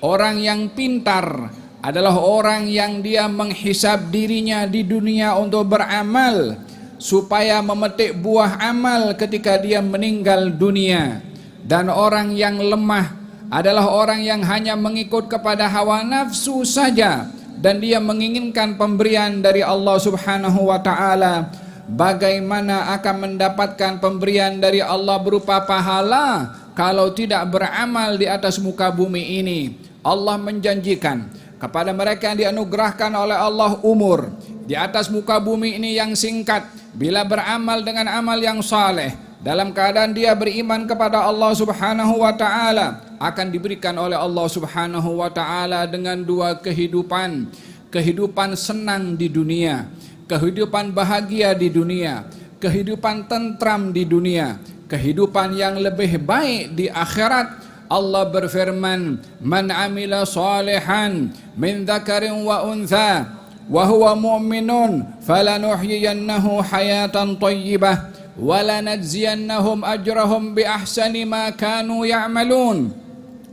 Orang yang pintar adalah orang yang dia menghisab dirinya di dunia untuk beramal supaya memetik buah amal ketika dia meninggal dunia. Dan orang yang lemah adalah orang yang hanya mengikut kepada hawa nafsu saja dan dia menginginkan pemberian dari Allah Subhanahu wa taala. Bagaimana akan mendapatkan pemberian dari Allah berupa pahala kalau tidak beramal di atas muka bumi ini? Allah menjanjikan kepada mereka yang dianugerahkan oleh Allah umur di atas muka bumi ini yang singkat, bila beramal dengan amal yang saleh dalam keadaan dia beriman kepada Allah Subhanahu wa taala, akan diberikan oleh Allah Subhanahu wa taala dengan dua kehidupan. Kehidupan senang di dunia, kehidupan bahagia di dunia, kehidupan tentram di dunia, kehidupan yang lebih baik di akhirat. Allah berfirman, "Man amila salihan min dzakarin wa untha wa huwa mu'minun falanuhyiyannahu hayatan thayyibah wa lanajziyannahum ajrahum bi ahsani ma kanu ya'malun."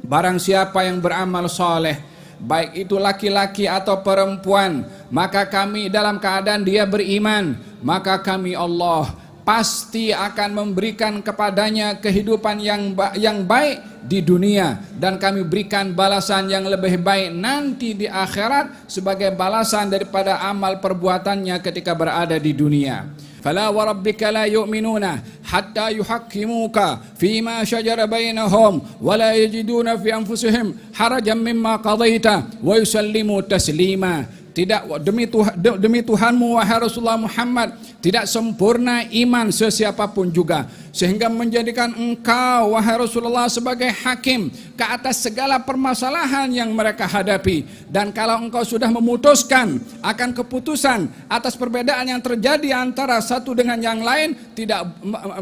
Barang siapa yang beramal saleh, baik itu laki-laki atau perempuan, maka kami dalam keadaan dia beriman, maka kami Allah pasti akan memberikan kepadanya kehidupan yang baik di dunia, dan kami berikan balasan yang lebih baik nanti di akhirat sebagai balasan daripada amal perbuatannya ketika berada di dunia. Fala wa rabbika la yu'minuna hatta yuhakkimuka fima shajara bainahum wa la yajiduna fi anfusihim harajan mimma qadaita wa yusallimu taslima. Tidak, demi Tuhanmu wahai Rasulullah Muhammad, tidak sempurna iman sesiapapun juga sehingga menjadikan engkau wahai Rasulullah sebagai hakim ke atas segala permasalahan yang mereka hadapi. Dan kalau engkau sudah memutuskan akan keputusan atas perbedaan yang terjadi antara satu dengan yang lain,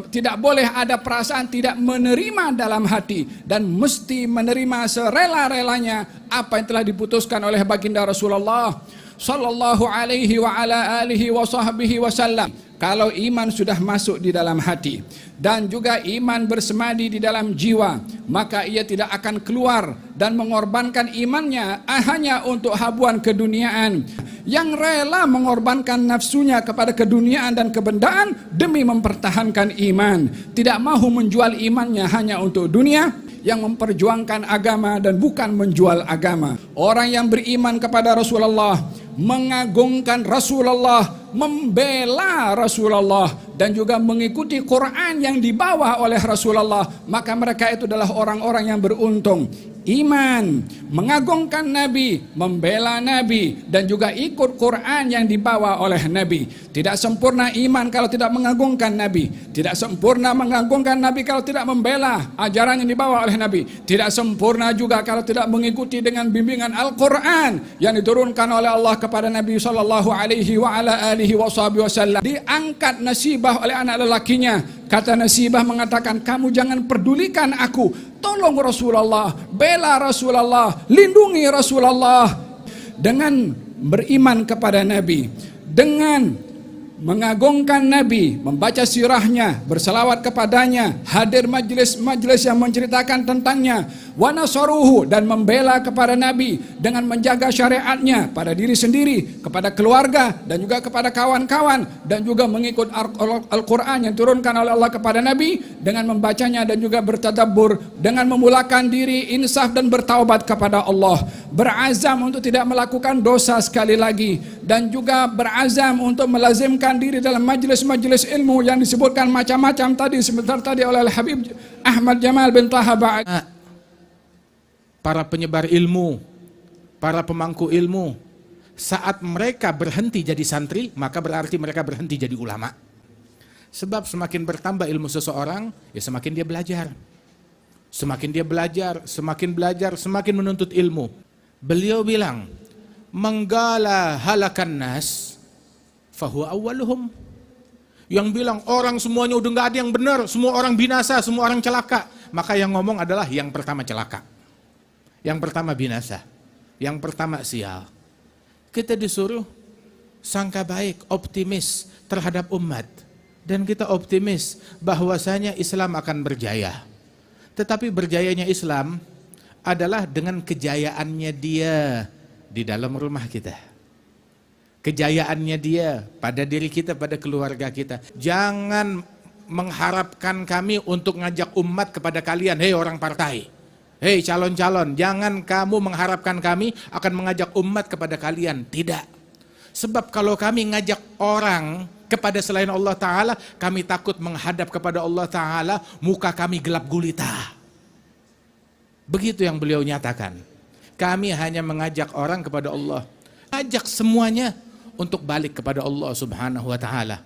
tidak boleh ada perasaan tidak menerima dalam hati, dan mesti menerima serela-relanya apa yang telah diputuskan oleh baginda Rasulullah sallallahu alaihi wa ala alihi wa sahbihi wasallam. Kalau iman sudah masuk di dalam hati dan juga iman bersemadi di dalam jiwa, maka ia tidak akan keluar dan mengorbankan imannya hanya untuk habuan keduniaan. Yang rela mengorbankan nafsunya kepada keduniaan dan kebendaan demi mempertahankan iman, tidak mahu menjual imannya hanya untuk dunia, yang memperjuangkan agama dan bukan menjual agama. Orang yang beriman kepada Rasulullah, mengagungkan Rasulullah, membela Rasulullah, dan juga mengikuti Quran yang dibawa oleh Rasulullah, maka mereka itu adalah orang-orang yang beruntung. Iman, mengagungkan Nabi, membela Nabi, dan juga ikut Quran yang dibawa oleh Nabi. Tidak sempurna iman kalau tidak mengagungkan Nabi. Tidak sempurna mengagungkan Nabi kalau tidak membela ajaran yang dibawa oleh Nabi. Tidak sempurna juga kalau tidak mengikuti dengan bimbingan Al-Quran yang diturunkan oleh Allah kepada Nabi sallallahu alaihi wa ala alihi wasallam. Diangkat Nasibah oleh anak lelakinya. Kata Nasibah mengatakan, kamu jangan pedulikan aku, tolong Rasulullah, bela Rasulullah, lindungi Rasulullah. Dengan beriman kepada Nabi, dengan mengagungkan Nabi, membaca sirahnya, berselawat kepadanya, hadir majlis-majlis yang menceritakan tentangnya, wa nasaruhu, dan membela kepada Nabi dengan menjaga syariatnya pada diri sendiri, kepada keluarga, dan juga kepada kawan-kawan, dan juga mengikut Al-Quran yang turunkan oleh Allah kepada Nabi dengan membacanya dan juga bertadabbur, dengan memulakan diri insaf dan bertaubat kepada Allah, berazam untuk tidak melakukan dosa sekali lagi, dan juga berazam untuk melazimkan diri dalam majlis-majlis ilmu yang disebutkan macam-macam tadi sebentar tadi oleh Habib Ahmad Jamal bin Taha Ba'ad. Para penyebar ilmu, para pemangku ilmu, saat mereka berhenti jadi santri, maka berarti mereka berhenti jadi ulama. Sebab semakin bertambah ilmu seseorang, ya semakin dia belajar. Semakin dia belajar, semakin menuntut ilmu. Beliau bilang, "Manggala halakan nas fahuwa awwaluhum." Yang bilang orang semuanya udah nggak ada yang benar, semua orang binasa, semua orang celaka. Maka yang ngomong adalah yang pertama celaka, yang pertama binasa, yang pertama sial. Kita disuruh sangka baik, optimis terhadap umat, dan kita optimis bahwasanya Islam akan berjaya. Tetapi berjayanya Islam adalah dengan kejayaannya dia di dalam rumah kita. Kejayaannya dia pada diri kita, pada keluarga kita. Jangan mengharapkan kami untuk ngajak umat kepada kalian, hei orang partai, hei calon-calon, jangan kamu mengharapkan kami akan mengajak umat kepada kalian. Tidak. Sebab kalau kami ngajak orang kepada selain Allah Ta'ala, kami takut menghadap kepada Allah Ta'ala, muka kami gelap gulita. Begitu yang beliau nyatakan. Kami hanya mengajak orang kepada Allah. Ajak semuanya untuk balik kepada Allah Subhanahu wa Ta'ala.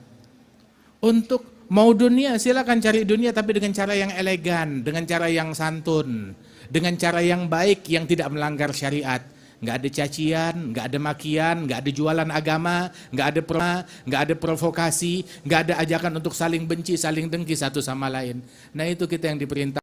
Untuk mau dunia, silakan cari dunia, tapi dengan cara yang elegan, dengan cara yang santun, dengan cara yang baik, yang tidak melanggar syariat. Nggak ada cacian, nggak ada makian, nggak ada jualan agama, nggak ada provokasi, nggak ada ajakan untuk saling benci, saling dengki satu sama lain. Nah itu kita yang diperintah.